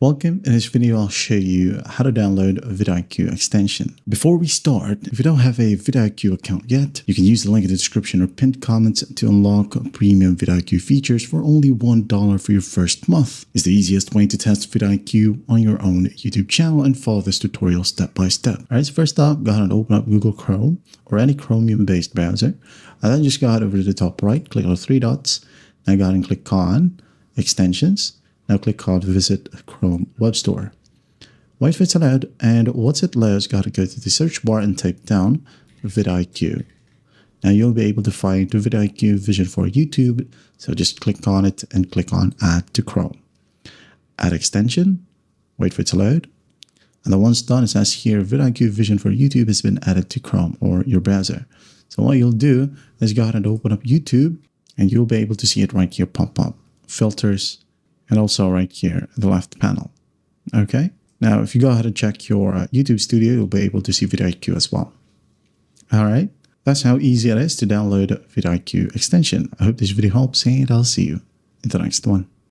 Welcome. In this video, I'll show you how to download a vidIQ extension. Before we start, if you don't have a vidIQ account yet, you can use the link in the description or pinned comments to unlock premium vidIQ features for only $1 for your first month. It's the easiest way to test vidIQ on your own YouTube channel and follow this tutorial step by step. All right, so first up, go ahead and open up Google Chrome or any Chromium-based browser. And then just go ahead over to the top right, click on the three dots. Now go ahead and click on Extensions. Now click on Visit Chrome Web Store. Wait for it to load, and once it loads, go to the search bar and type down vidIQ. Now you'll be able to find the vidIQ Vision for YouTube, so just click on it and click on Add to Chrome. Add extension, wait for it to load, and then once done, it says here vidIQ Vision for YouTube has been added to Chrome or your browser. So what you'll do is go ahead and open up YouTube, and you'll be able to see it right here pop up. Filters, and also right here in the left panel. Okay, now if you go ahead and check your YouTube Studio, you'll be able to see vidIQ as well. All right, that's how easy it is to download vidIQ extension. I hope this video helps, and I'll see you in the next one.